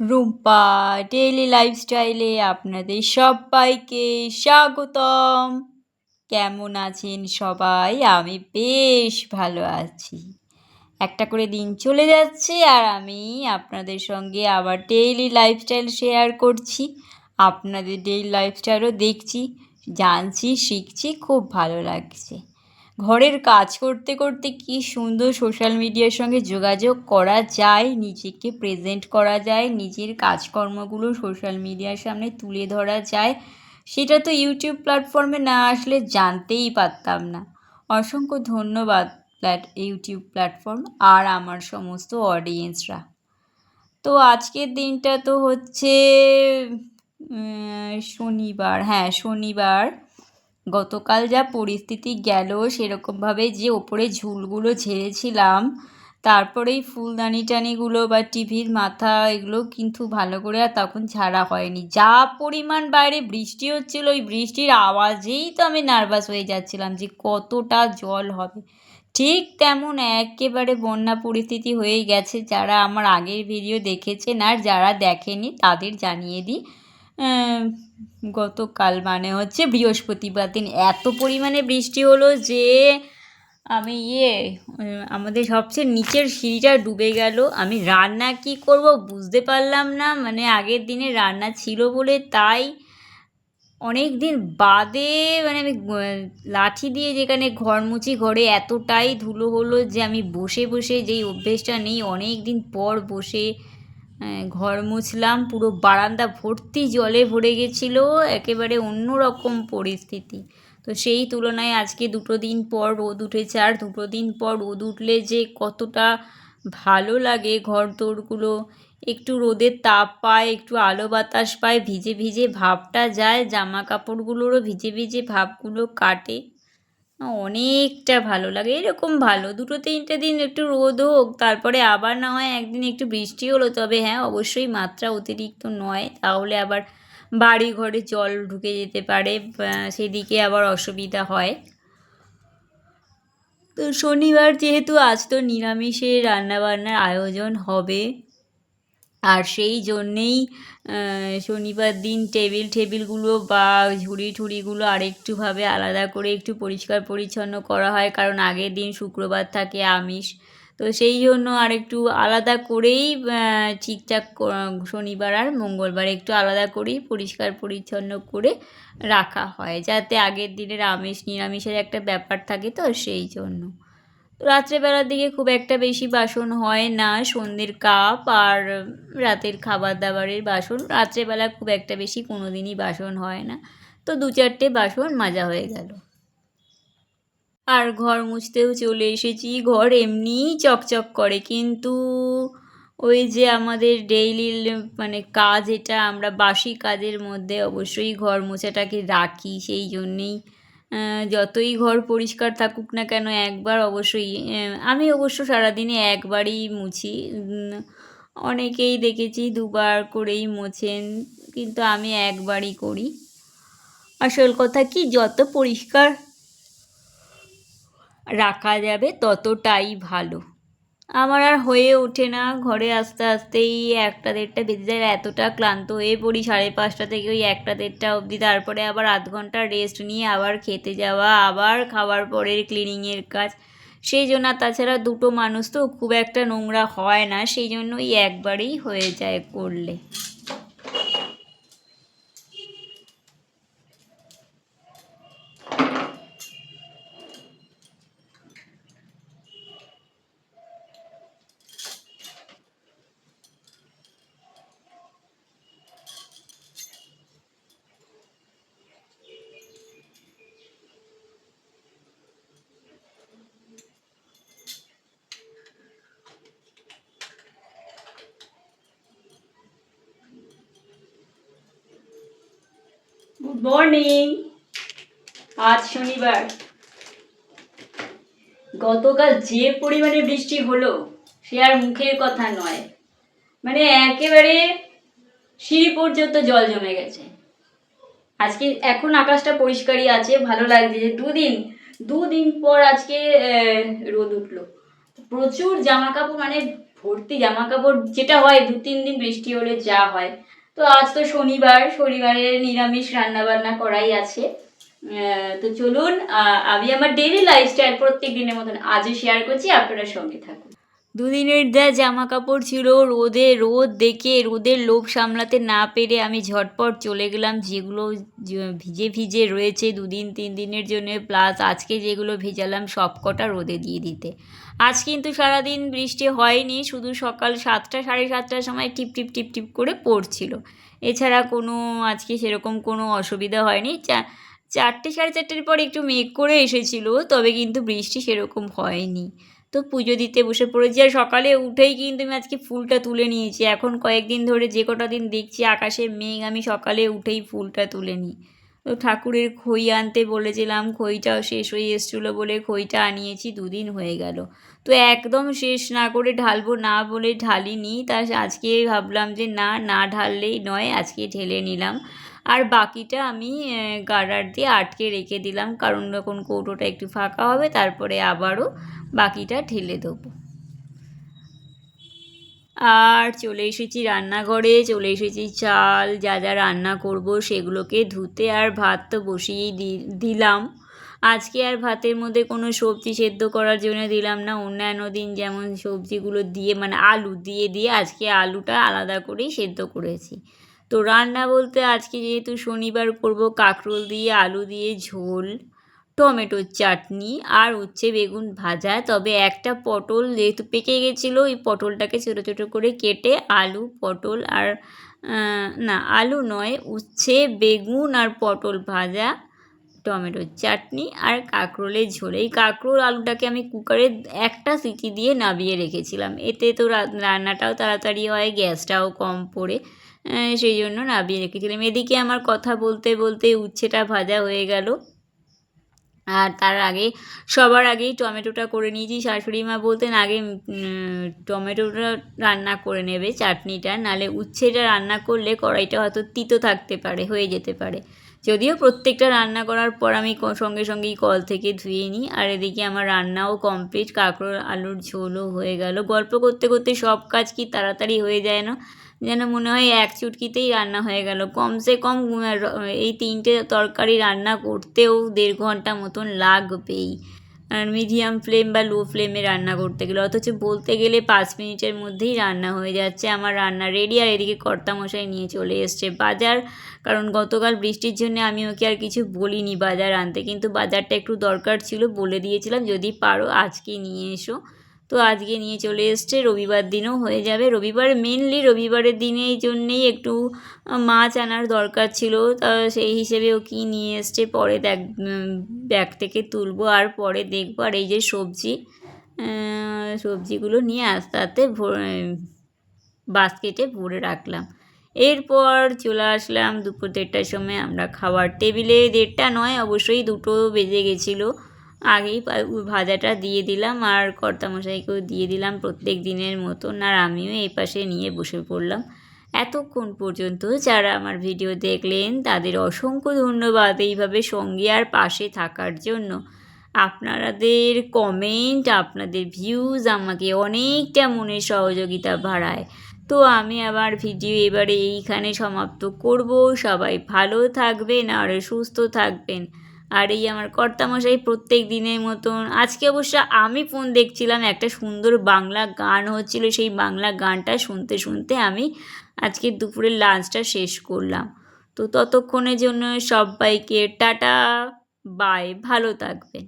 Rumpa daily লাইফস্টাইলে আপনাদের সবাইকে স্বাগতম। কেমন আছেন সবাই? আমি বেশ ভালো আছি। একটা করে দিন চলে যাচ্ছে আর আমি আপনাদের সঙ্গে আবার ডেইলি লাইফস্টাইল শেয়ার করছি। আপনাদের ডেইলি লাইফস্টাইলও দেখছি, জানছি, শিখছি, খুব ভালো লাগছে। ঘরের কাজ করতে করতে কি সুন্দর সোশ্যাল মিডিয়ার সঙ্গে যোগাযোগ করা যায়, নিজেকে প্রেজেন্ট করা যায়, নিজের কাজকর্মগুলো সোশ্যাল মিডিয়ার সামনে তুলে ধরা যায়, সেটা তো ইউটিউব প্ল্যাটফর্মে না আসলে জানতেই পারতাম না। অসংখ্য ধন্যবাদ ইউটিউব প্ল্যাটফর্ম আর আমার সমস্ত অডিয়েন্সরা। তো আজকের দিনটা তো হচ্ছে শনিবার। হ্যাঁ, শনিবার। গতকাল যা পরিস্থিতি গেল, সেরকমভাবে যে ওপরে ঝুলগুলো ঝেড়েছিলাম, তারপরেই ফুলদানি টানিগুলো বা টিভির মাথা, এগুলো কিন্তু ভালো করে আর তখন ঝাড়া হয়নি। যা পরিমাণ বাইরে বৃষ্টি হচ্ছিল, ওই বৃষ্টির আওয়াজেই তো আমি নার্ভাস হয়ে যাচ্ছিলাম যে কতটা জল হবে। ঠিক তেমন একেবারে বন্যা পরিস্থিতি হয়ে গেছে। যারা আমার আগের ভিডিও দেখেছেন আর যারা দেখেনি তাদের জানিয়ে দিই, গতকাল মানে হচ্ছে বৃহস্পতিবার দিন এত পরিমাণে বৃষ্টি হলো যে আমি আমাদের সবচেয়ে নিচের সিঁড়িটা ডুবে গেল। আমি রান্না কি করব বুঝতে পারলাম না, মানে আগের দিনে রান্না ছিল বলে তাই অনেক দিন বাদে মানে আমি লাঠি দিয়ে যেখানে ঘর মুছি, ঘরে এতটাই ধুলো হলো যে আমি বসে বসে, যেই অভ্যেসটা নেই, অনেক দিন পর বসে ঘর মুছলাম। পুরো বারান্দা ভর্তি জলে ভরে গেছিলো, একেবারে অন্যরকম পরিস্থিতি। তো সেই তুলনায় আজকে দুটো দিন পর রোদ উঠেছে, আর দুটো দিন পর রোদ উঠলে যে কতটা ভালো লাগে, ঘর দোরগুলো একটু রোদের তাপ পায়, একটু আলো বাতাস পায়, ভিজে ভিজে ভাবটা যায়, জামা কাপড়গুলোরও ভিজে ভিজে ভাবগুলো কাটে, অনেকটা ভালো লাগে। এরকম ভালো দুটো তিনটে দিন একটু রোদ হোক, তারপরে আবার না হয় একদিন একটু বৃষ্টি হলো, তবে হ্যাঁ অবশ্যই মাত্রা অতিরিক্ত নয়, তাহলে আবার বাড়ি ঘরে জল ঢুকে যেতে পারে, সেদিকে আবার অসুবিধা হয়। তো শনিবার যেহেতু, আজ তো নিরামিষে রান্নাবান্নার আয়োজন হবে, আর সেই জন্যেই শনিবার দিন টেবিলগুলো বা ঝুড়ি ঠুড়িগুলো আরেকটুভাবে আলাদা করে একটু পরিষ্কার পরিচ্ছন্ন করা হয়, কারণ আগের দিন শুক্রবার থাকে আমিষ। তো সেই জন্য আরেকটু আলাদা করেই ঠিকঠাক শনিবার আর মঙ্গলবার একটু আলাদা করেই পরিষ্কার পরিচ্ছন্ন করে রাখা হয়, যাতে আগের দিনের আমিষ নিরামিষের একটা ব্যাপার থাকে, তো সেই জন্য। রাত্রেবেলার দিকে খুব একটা বেশি বাসন হয় না, সন্ধ্যের কাপ আর রাতের খাবার দাবারের বাসন। রাত্রেবেলা খুব একটা বেশি কোনো দিনই বাসন হয় না, তো দু চারটে বাসন মাজা হয়ে গেল। আর ঘর মুছতেও চলে এসেছি। ঘর এমনিই চকচক করে, কিন্তু ওই যে আমাদের ডেইলি মানে কাজ, এটা আমরা বাসি কাজের মধ্যে অবশ্যই ঘর মোছাটাকে রাখি, সেই জন্যেই যতই ঘর পরিষ্কার থাকুক না কেন, একবার অবশ্যই, আমি অবশ্য সারাদিনে একবারই মুছি। অনেকেই দেখেছি দুবার করেই মোছেন, কিন্তু আমি একবারই করি। আসল কথা কি, যত পরিষ্কার রাখা যাবে ততটাই ভালো। আমার আর হয়ে ওঠে না, ঘরে আসতে আসতেই 1টা 1:30 বেজে যায়, এতটা ক্লান্ত হয়ে পড়ি 5:30 থেকে ওই 1টা 1:30 অবধি, তারপরে আবার আধ ঘন্টা রেস্ট নিয়ে আবার খেতে যাওয়া, আবার খাওয়ার পরের ক্লিনিংয়ের কাজ, সেই জন্য। তাছাড়া দুটো মানুষ তো খুব একটা নোংরা হয় না, সেই জন্য ওই একবারেই হয়ে যায় করলে। মর্নিং। আজ শনিবার। গতকাল যে পরিমাণে বৃষ্টি হলো সে আর মুখের কথা নয়, মানে একেবারে সিঁড়ি পর্যন্ত জল জমে গেছে। আজকে এখন আকাশটা পরিষ্কারই আছে, ভালো লাগছে যে দুদিন পর আজকে রোদ উঠলো। প্রচুর জামা কাপড়, মানে ভর্তি জামা কাপড়, যেটা হয় 2-3 দিন বৃষ্টি হলে যা হয়। তো আজ তো শনিবারে নিরামিষ রান্না বান্না করাই আছে। তো চলুন, আমি আমার ডেইলি লাইফস্টাইল প্রত্যেক দিনের মতন আজও শেয়ার করছি, আপনারা সঙ্গে থাকুন। দুদিনের যা জামা কাপড় ছিল, রোদ দেখে রোদের লোভ সামলাতে না পেরে আমি ঝটপট চলে গেলাম। যেগুলো ভিজে রয়েছে 2-3 দিনের জন্য, প্লাস আজকে যেগুলো ভেজালাম সব কটা রোদে দিয়ে দিতে। আজ কিন্তু সারাদিন বৃষ্টি হয়নি, শুধু সকাল 7টা 7:30টার সময় টিপ টিপ করে পড়ছিল। এছাড়া আজকে সেরকম কোনো অসুবিধা হয়নি। 4টে 4:30টার পর একটু মেঘ করে এসেছিল, তবে কিন্তু বৃষ্টি সেরকম হয়নি। তো পুজো দিতে বসে পড়েছি, আর সকালে উঠেই কিন্তু আমি আজকে ফুলটা তুলে নিয়েছি। এখন কয়েকদিন ধরে যে কটা দিন দেখছি আকাশে মেঘ, আমি সকালে উঠেই ফুলটা তুলে নিই। তো ঠাকুরের খই আনতে বলেছিলাম, খইটাও শেষ হয়ে এসেছিলো বলে খইটা আনিয়েছি, 2 দিন হয়ে গেল। তো একদম শেষ না করে ঢালবো না বলে ঢালিনি। তা আজকে ভাবলাম যে না ঢাললেই নয়, আজকে ঢেলে নিলাম। আর বাকিটা আমি গার্ডার দিয়ে আটকে রেখে দিলাম, কারণ যখন কৌটোটা একটু ফাঁকা হবে তারপরে আবারও বাকিটা ঢেলে দেবো। আর চলে এসেছি রান্নাঘরে, চলে এসেছি চাল যা রান্না করব সেগুলোকে ধুতে। আর ভাত তো বসিয়েই দিলাম। আজকে আর ভাতের মধ্যে কোনো সবজি সেদ্ধ করার জন্য দিলাম না। অন্যান্য দিন যেমন সবজিগুলো দিয়ে, মানে আলু দিয়ে আজকে আলুটা আলাদা করেই সেদ্ধ করেছি। তো রান্না বলতে আজকে যেহেতু শনিবার করব, কাঁকরোল দিয়ে আলু দিয়ে ঝোল, টমেটোর চাটনি আর উচ্ছে বেগুন ভাজা। তবে একটা পটল যেহেতু পেকে গেছিলো, ওই পটলটাকে ছোটো ছোটো করে কেটে আলু পটল আর আলু নয়, উচ্ছে বেগুন আর পটল ভাজা, টমেটোর চাটনি আর কাঁকরোলের ঝোল। এই কাঁকরোল আলুটাকে আমি কুকারে একটা সিটি দিয়ে নামিয়ে রেখেছিলাম, এতে তো রান্নাটাও তাড়াতাড়ি হয়, গ্যাসটাও কম পড়ে, সেই জন্য নামিয়ে রেখেছিলাম। এদিকে আমার কথা বলতে বলতে উচ্ছেটা ভাজা হয়ে গেল। আর তার আগে সবার আগেই টমেটোটা করে নিয়েছি। শাশুড়ি মা বলতেন আগে টমেটোটা রান্না করে নেবে চাটনিটা, নাহলে উচ্ছেটা রান্না করলে কড়াইটা হয়তো তিতো থাকতে পারে, হয়ে যেতে পারে। যদিও প্রত্যেকটা রান্না করার পর আমি সঙ্গেই কল থেকে ধুয়ে নিই। আর এদিকে আমার রান্নাও কমপ্লিট, কাঁকরোল আলুর ঝোলও হয়ে গেল। গল্প করতে করতে সব কাজ কি তাড়াতাড়ি হয়ে যায় না, যেন মনে হয় এক চুটকিতেই রান্না হয়ে গেল। কমসে কম এই 3টে তরকারি রান্না করতেও 1.5 ঘন্টা মতন লাগবেই, আর মিডিয়াম ফ্লেম বা লো ফ্লেমে রান্না করতে গেলে। অথচ বলতে গেলে 5 মিনিটের মধ্যেই রান্না হয়ে যাচ্ছে। আমার রান্না রেডি। আর এদিকে কর্তামশাই নিয়ে চলে এসছে বাজার, কারণ গতকাল বৃষ্টির জন্য আমি ওকে আর কিছু বলিনি বাজার আনতে, কিন্তু বাজারটা একটু দরকার ছিল, বলে দিয়েছিলাম যদি পারো আজকে নিয়ে এসো। তো আজকে নিয়ে চলে এসছে। রবিবার দিনও হয়ে যাবে। রবিবারের দিনের জন্যেই একটু মাছ আনার দরকার ছিল, তা সেই হিসেবে ও কী নিয়ে এসছে পরে ব্যাগ থেকে তুলবো আর পরে দেখবো। আর এই যে সবজিগুলো নিয়ে আস্তে আস্তে বাস্কেটে ভরে রাখলাম। এরপর চলে আসলাম দুপুর 1:30টার সময় আমরা খাওয়ার টেবিলে। 1:30টা নয়, অবশ্যই 2টো বেজে গেছিলো। আগেই ভাজাটা দিয়ে দিলাম আর কর্তামশাইকেও দিয়ে দিলাম প্রত্যেক দিনের মতন, আর আমিও এই পাশে নিয়ে বসে পড়লাম। এতক্ষণ পর্যন্ত যারা আমার ভিডিও দেখলেন তাদের অসংখ্য ধন্যবাদ এইভাবে সঙ্গে আর পাশে থাকার জন্য। আপনাদের কমেন্ট, আপনাদের ভিউজ আমাকে অনেকটা মনের সহযোগিতা বাড়ায়। তো আমি আমার ভিডিও এবারে এইখানে সমাপ্ত করব। সবাই ভালো থাকবেন আর সুস্থ থাকবেন। আর এই আমার কর্তামশাই প্রত্যেক দিনের মতন, আজকে অবশ্য আমি ফোন দেখছিলাম, একটা সুন্দর বাংলা গান হচ্ছিল, সেই বাংলা গানটা শুনতে শুনতে আমি আজকে দুপুরের লাঞ্চটা শেষ করলাম। তো ততক্ষণের জন্য সবাইকে টাটা বাই, ভালো থাকবেন।